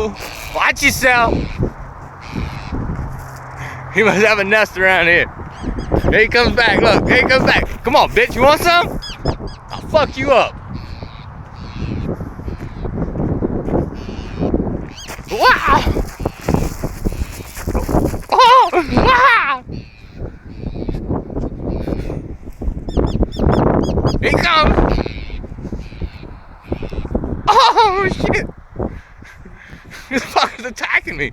Oh, watch yourself. He must have a nest around here. Here he comes back, look, here he comes back. Come on, bitch, you want some? I'll fuck you up. Wow! Oh! Wow! Here he comes! Oh shit! This fucker's attacking me!